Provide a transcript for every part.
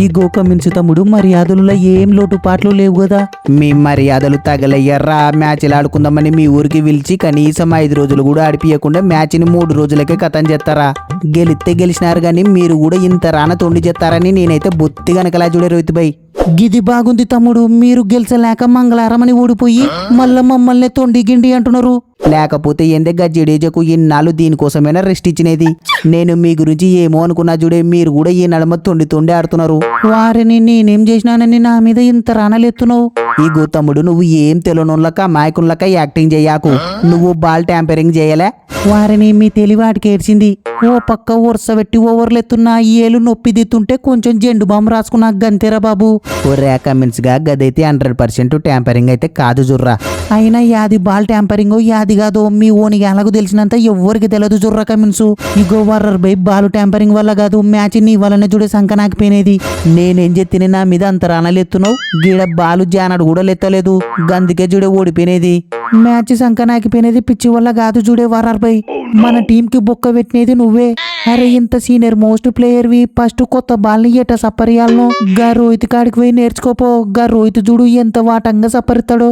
ఈ గోకమించు తమ్ముడు మర్యాదలలో ఏం లోటుపాట్లు లేవు కదా. మీ మర్యాదలు తగలయ్యర్రా. మ్యాచ్లు ఆడుకుందామని మీ ఊరికి పిలిచి కనీసం 5 రోజులు కూడా ఆడిపియకుండా మ్యాచ్ని 3 రోజులకే కథం చేస్తారా? గెలిస్తే గెలిచినారు గాని మీరు కూడా ఇంత రాన తొండి చేస్తారని నేనైతే బొత్తి గనకలా చూడే రోహిత్ భాయ్. గిది బాగుంది తమ్ముడు, మీరు గెలిచలేక మంగళారమని ఓడిపోయి మళ్ళా మమ్మల్ని తొండి గిండి అంటున్నారు. లేకపోతే ఏందే గజ్జెడేజకు ఇన్నాళ్ళు దీనికోసమైనా రెస్ట్ ఇచ్చినేది. నేను మీ గురించి ఏమో అనుకున్నా చూడే, మీరు కూడా ఈ నడమ తొండి ఆడుతున్నారు. వారిని నేనేం చేసినానని నా మీద ఇంత రానలెత్తున్నావు? ఈ తమ్ముడు నువ్వు ఏం తెలియనోళ్ళక మాయకులక యాక్టింగ్ చెయ్యాకు. నువ్వు బాల్ ట్యాంపరింగ్ చేయలే. వారిని మీ తెలివాటికి ఏడ్చింది. ఓ పక్క వరుస పెట్టి ఓవర్లెత్తున్నా ఏలు నొప్పి దిత్తుంటే కొంచెం జెండు బాంబు రాసుకున్నా గంతేరా బాబు. ఓ రేకమెన్స్ గా గదైతే 100% ట్యాంపరింగ్ అయితే కాదు జుర్రా. అయినా యాది బాల్ ట్యాంపరింగ్ యాది కాదో మీ ఓనికి ఎలాగో తెలిసినంత ఎవ్వరికి తెలియదు జుర్రా కమిన్స్. ఇగో వర్రర్ బై బాల్ ట్యాంపరింగ్ వల్ల కాదు, మ్యాచ్ నీ వల్లనే చూడే సంక నాకిపోయినది. నేనేం చెత్తిన నా మీద అంత రానలెత్తున్నావు? గీడ బాలు జానడు కూడా లెత్తలేదు, గందుకే చూడే ఓడిపోయినది. మ్యాచ్ సంక నాకిపోయినది పిచ్చి వల్ల కాదు చూడే వర్రర్ బై. మన టీం కి బొక్క పెట్టినది నువ్వే. అరే ఇంత సీనియర్ మోస్ట్ ప్లేయర్ వి ఫస్ట్ కొత్త బాల్ ని ఎట సప్పరియాలను గా రోహిత్ కాడికి పోయి నేర్చుకోపో. గా రోహిత్ చూడు ఎంత వాటంగా సప్పరిస్తాడో.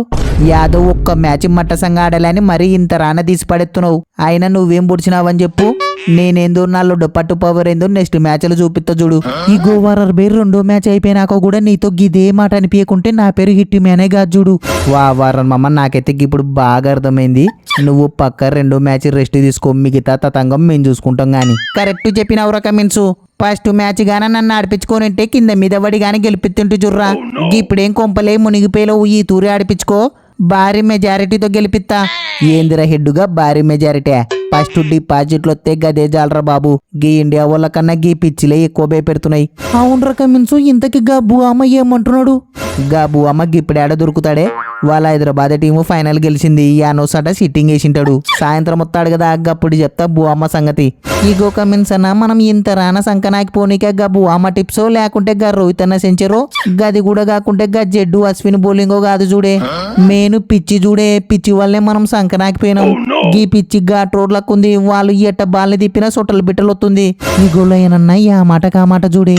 యాదవ్ ఒక్క మ్యాచ్ మట్టసంగా ఆడాలని మరీ ఇంత రాన తీసి పడెత్తున్నావు. అయినా నువ్వేం పొడిచినావని చెప్పు. నేనేందో నాలో పట్టు పవర్ ఏందో నెక్స్ట్ మ్యాచ్లు చూపిస్తా చూడు. ఈ గోవారర్ బై రెండో మ్యాచ్ అయిపోయినాక కూడా నీతో గిదే మాట అనిపించకుంటే నా పేరు హిట్ మ్యానే కాదు చూడు. వారం మమ్మ నాకైతే ఇప్పుడు బాగా అర్థమైంది. నువ్వు పక్క 2 మ్యాచ్ రెస్ట్ తీసుకో, మిగతా తతంగం మేము చూసుకుంటాం గాని. కరెక్ట్ చెప్పినావు రకమిన్సు. ఫస్ట్ మ్యాచ్ గాన నన్ను ఆడిపించుకోనంటే కింద మీద పడి గాని గెలిపిస్తుంటే జుర్రా. ఇప్పుడేం కొంపలే మునిగిపోయేలో ఈ తూరి ఆడిపించుకో, భారీ మెజారిటీతో గెలిపిస్తా. ఏందిరా హెడ్డుగా భారీ మెజారిటీ? ఫస్ట్ డిపాజిట్లు వస్తే గదే జాలరా బాబు. గీ ఇండియా వాళ్ళ కన్నా గీ పిచ్చిలే ఎక్కువ భయపెడుతున్నాయి. అవును రకమిన్సు, ఇంతకి గబ్బు అమ్మ ఏమంటున్నాడు? గాబు అమ్మ గిప్పుడేడ దొరుకుతాడే. వాళ్ళ హైదరాబాద్ టీము ఫైనల్ గెలిచింది. యానోసట సిట్టింగ్ వేసింటాడు. సాయంత్రం వస్తాడు కదా, గప్పుడు చెప్తా బు అమ్మ సంగతి. ఈ గోకమిన్స్ అన్న మనం ఇంత రాన సంకనాకి పోనీకే గబ్బు అమ్మ టిప్సో లేకుంటే గా రోహిత్ అన్న సెంచరో, గది కూడా కాకుంటే గా జడ్డు అశ్విన్ బౌలింగో కాదు చూడే. మేను పిచ్చి చూడే, పిచ్చి వల్లే మనం సంకనాకి పోయినాం. గీ పిచ్చి ఘాట్ రోడ్లకు ఉంది. వాళ్ళు ఎట్ట బాల్ని తిప్పినా సొట్టలు బిట్టలు వస్తుంది. ఈ గోళ్ళ ఏనన్నా ఆ మాట కామాట చూడే.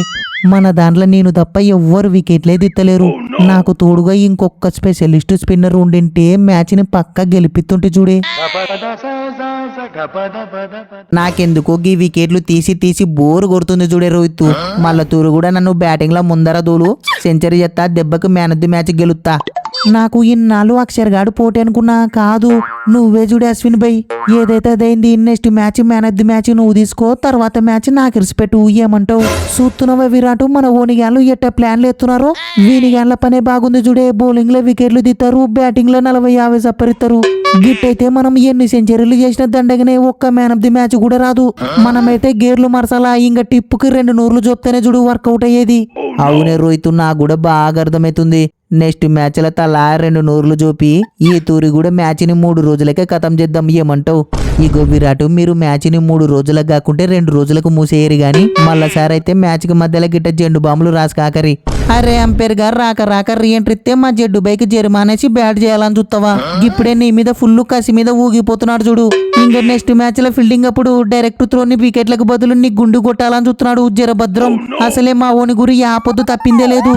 మన దాంట్లో నేను తప్ప ఎవ్వరు వికెట్లే దిత్తలేరు. నాకు తోడుగా ఇంకొక స్పెషలిస్ట్ స్పిన్నర్ ఉండింటే మ్యాచ్ ని పక్కా గెలిపిస్తుంటే చూడే. నాకెందుకో గీ వికెట్లు తీసి బోరు కొడుతుంది చూడే రోహిత్. మళ్ళా తూరు కూడా నన్ను బ్యాటింగ్ లో ముందర దూలు సెంచరీ చేస్తా, దెబ్బకు మ్యాన్ ఆఫ్ ది మ్యాచ్ గెలుస్తా. నాకు ఇన్నాళ్ళు అక్షర్గాడు పోటీ అనుకున్నా, కాదు నువ్వే చూడే అశ్విన్ బై. ఏదైతే అదైంది, next match man of the match నువ్వు తీసుకో, తర్వాత మ్యాచ్ నాకు ఇరిసిపెట్టు. ఏమంటావు? చూస్తున్నావా విరాట్ మన ఓనిగాన్లు ఎట్ట ప్లాన్లు ఎత్తున్నారో. వీనిగాన్ల పనే బాగుంది చూడే. బౌలింగ్ లో వికెట్లు దిత్తారు, బ్యాటింగ్ లో 40-50 సప్పరిస్తారు. గిట్టయితే మనం ఎన్ని సెంచరీలు చేసిన దండగానే ఒక్క మ్యాన్ ఆఫ్ ది మ్యాచ్ కూడా రాదు. మనమైతే గేర్లు మరసాలా, ఇంకా టిప్పుకి 2 నూర్లు చూస్తేనే చూడు వర్కౌట్ అయ్యేది. అవునే రోహిత్, నాకు కూడా బాగా అర్థమవుతుంది. నెక్స్ట్ మ్యాచ్ల తలా 2 నూర్లు చూపి ఈ తూరి కూడా మ్యాచ్ ని 3 రోజులకే ఖతం చేద్దాం. ఏమంటావు? ఇగో విరాట్, మీరు మ్యాచ్ ని 3 రోజులకు కాకుంటే 2 రోజులకు మూసేయరు గాని మళ్ళసారి అయితే మ్యాచ్ కి మధ్యలో గిట్ట జెండు బాంబులు రాసుకాకరి. అరే అంపైర్ గారు రాక రీఎంట్రీ ఇస్తే మా జడ్డు బైక్ జరిమానేసి బ్యాట్ చేయాలని చూస్తావా? ఇప్పుడే నీ మీద ఫుల్ కసి మీద ఊగిపోతున్నాడు చూడు. ఇంకా నెక్స్ట్ మ్యాచ్ లో ఫీల్డింగ్ అప్పుడు డైరెక్ట్ త్రోని వికెట్లకు బదులు నీ గుండు కొట్టాలని చూస్తున్నాడు జరభద్రం. అసలే మా ఓని గురి ఆ పొద్దు తప్పిందే లేదు.